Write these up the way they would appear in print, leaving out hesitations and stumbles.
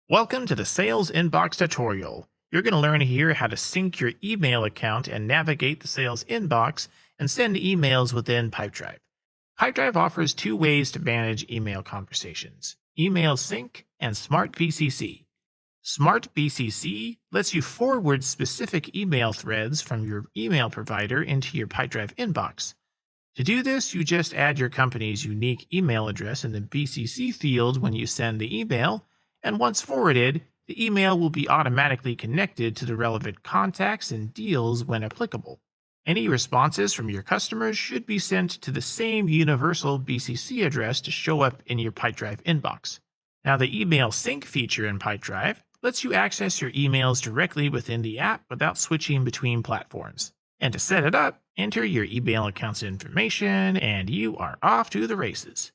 Welcome to the Sales Inbox tutorial. You're going to learn here how to sync your email account and navigate the sales inbox and send emails within Pipedrive. Pipedrive offers two ways to manage email conversations: Email Sync and Smart BCC. Smart BCC lets you forward specific email threads from your email provider into your Pipedrive inbox. To do this, you just add your company's unique email address in the BCC field when you send the email, and once forwarded, the email will be automatically connected to the relevant contacts and deals when applicable. Any responses from your customers should be sent to the same universal BCC address to show up in your Pipedrive inbox. Now, the Email Sync feature in Pipedrive lets you access your emails directly within the app without switching between platforms. And to set it up, enter your email account's information, and you are off to the races.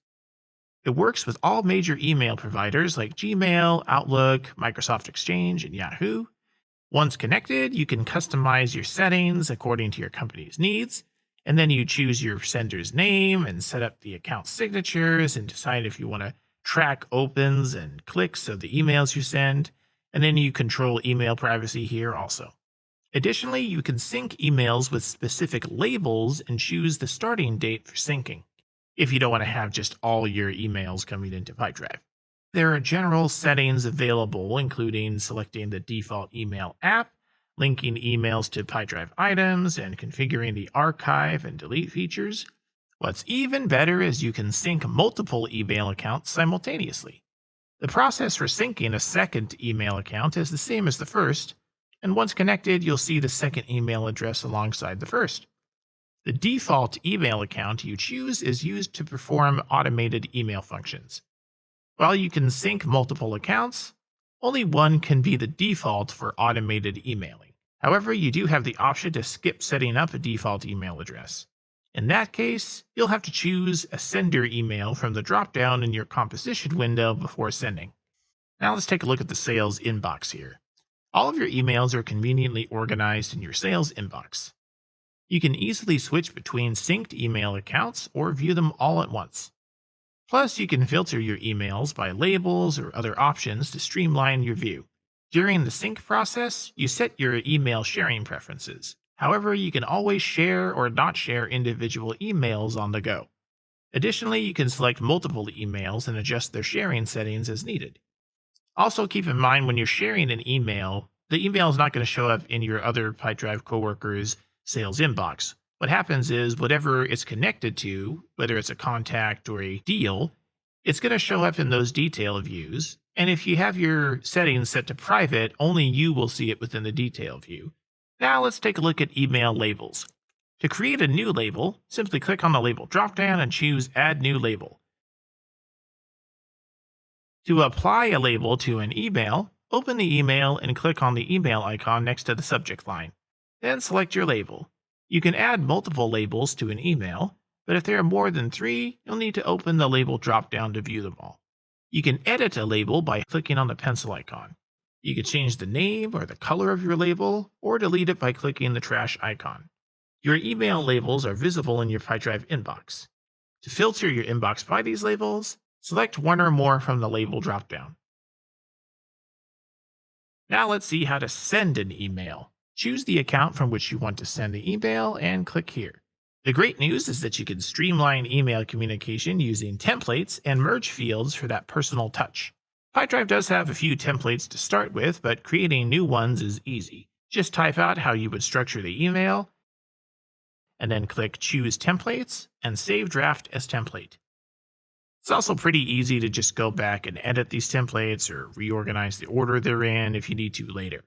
It works with all major email providers like Gmail, Outlook, Microsoft Exchange, and Yahoo. Once connected, you can customize your settings according to your company's needs, and then you choose your sender's name and set up the account signatures and decide if you want to track opens and clicks of the emails you send, and then you control email privacy here also. Additionally, you can sync emails with specific labels and choose the starting date for syncing, if you don't want to have just all your emails coming into Pipedrive. There are general settings available, including selecting the default email app, linking emails to Pipedrive items, and configuring the archive and delete features. What's even better is you can sync multiple email accounts simultaneously. The process for syncing a second email account is the same as the first, and once connected, you'll see the second email address alongside the first. The default email account you choose is used to perform automated email functions. While you can sync multiple accounts, only one can be the default for automated emailing. However, you do have the option to skip setting up a default email address. In that case, you'll have to choose a sender email from the dropdown in your composition window before sending. Now let's take a look at the sales inbox here. All of your emails are conveniently organized in your sales inbox. You can easily switch between synced email accounts or view them all at once. Plus, you can filter your emails by labels or other options to streamline your view. During the sync process, you set your email sharing preferences. However, you can always share or not share individual emails on the go. Additionally, you can select multiple emails and adjust their sharing settings as needed. Also, keep in mind when you're sharing an email, the email is not going to show up in your other Pipedrive coworkers' sales inbox. What happens is whatever it's connected to, whether it's a contact or a deal, it's going to show up in those detail views. And if you have your settings set to private, only you will see it within the detail view. Now let's take a look at email labels. To create a new label, simply click on the label dropdown and choose Add New Label. To apply a label to an email, open the email and click on the email icon next to the subject line. Then select your label. You can add multiple labels to an email, but if there are more than 3, you'll need to open the label dropdown to view them all. You can edit a label by clicking on the pencil icon. You can change the name or the color of your label, or delete it by clicking the trash icon. Your email labels are visible in your Pipedrive inbox. To filter your inbox by these labels, select one or more from the label dropdown. Now let's see how to send an email. Choose the account from which you want to send the email and click here. The great news is that you can streamline email communication using templates and merge fields for that personal touch. Pipedrive does have a few templates to start with, but creating new ones is easy. Just type out how you would structure the email, and then click Choose Templates and Save Draft as Template. It's also pretty easy to just go back and edit these templates or reorganize the order they're in if you need to later.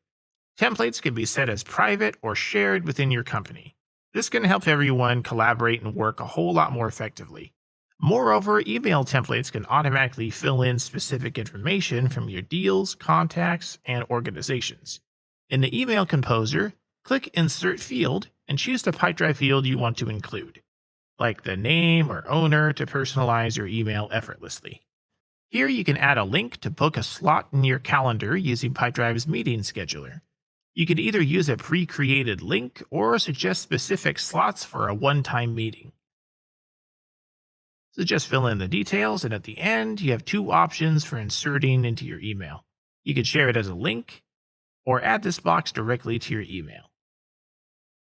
Templates can be set as private or shared within your company. This can help everyone collaborate and work a whole lot more effectively. Moreover, email templates can automatically fill in specific information from your deals, contacts, and organizations. In the email composer, click Insert Field and choose the Pipedrive field you want to include, like the name or owner, to personalize your email effortlessly. Here you can add a link to book a slot in your calendar using Pipedrive's meeting scheduler. You can either use a pre-created link or suggest specific slots for a one-time meeting. So just fill in the details, and at the end, you have two options for inserting into your email. You can share it as a link or add this box directly to your email.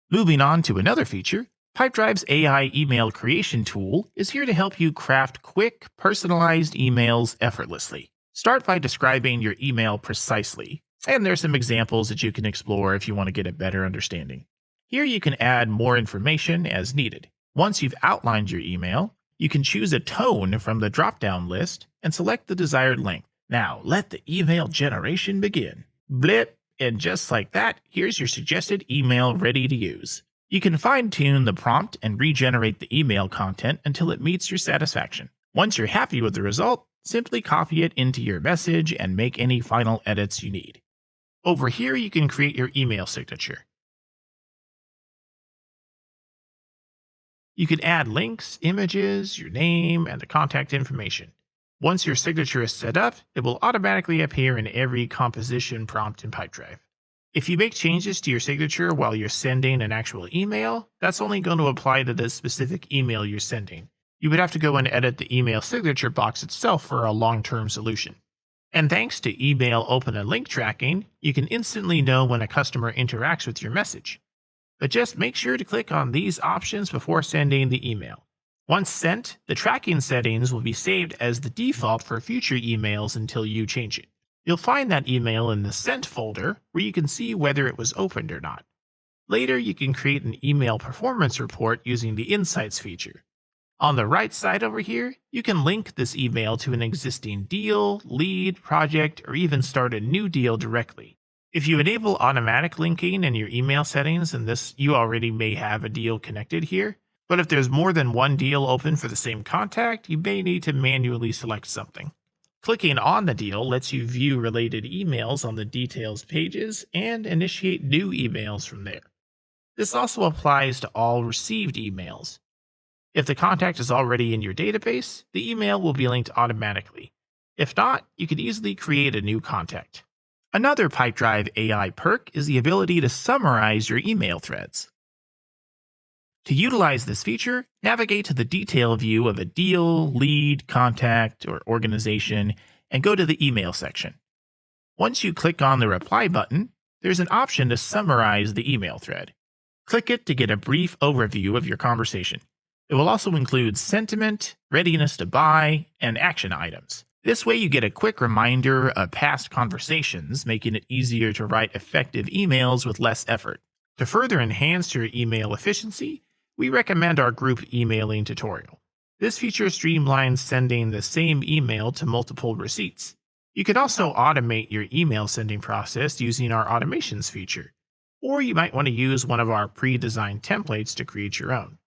Moving on to another feature, Pipedrive's AI email creation tool is here to help you craft quick, personalized emails effortlessly. Start by describing your email precisely, and there's some examples that you can explore if you want to get a better understanding. Here you can add more information as needed. Once you've outlined your email, you can choose a tone from the drop-down list and select the desired length. Now, let the email generation begin. Blip, and just like that, here's your suggested email ready to use. You can fine-tune the prompt and regenerate the email content until it meets your satisfaction. Once you're happy with the result, simply copy it into your message and make any final edits you need. Over here, you can create your email signature. You can add links, images, your name, and the contact information. Once your signature is set up, it will automatically appear in every composition prompt in Pipedrive. If you make changes to your signature while you're sending an actual email, that's only going to apply to the specific email you're sending. You would have to go and edit the email signature box itself for a long-term solution. And thanks to email open and link tracking, you can instantly know when a customer interacts with your message. But just make sure to click on these options before sending the email. Once sent, the tracking settings will be saved as the default for future emails until you change it. You'll find that email in the Sent folder where you can see whether it was opened or not. Later, you can create an email performance report using the Insights feature. On the right side over here, you can link this email to an existing deal, lead, project, or even start a new deal directly. If you enable automatic linking in your email settings, then you already may have a deal connected here. But if there's more than one deal open for the same contact, you may need to manually select something. Clicking on the deal lets you view related emails on the details pages and initiate new emails from there. This also applies to all received emails. If the contact is already in your database, the email will be linked automatically. If not, you can easily create a new contact. Another Pipedrive AI perk is the ability to summarize your email threads. To utilize this feature, navigate to the detail view of a deal, lead, contact, or organization, and go to the email section. Once you click on the reply button, there's an option to summarize the email thread. Click it to get a brief overview of your conversation. It will also include sentiment, readiness to buy, and action items. This way you get a quick reminder of past conversations, making it easier to write effective emails with less effort. To further enhance your email efficiency, we recommend our group emailing tutorial. This feature streamlines sending the same email to multiple receipts. You can also automate your email sending process using our automations feature, or you might want to use one of our pre-designed templates to create your own.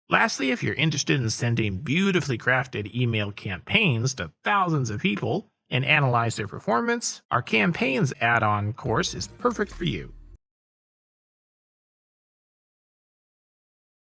Lastly, if you're interested in sending beautifully crafted email campaigns to thousands of people and analyze their performance, our campaigns add-on course is perfect for you.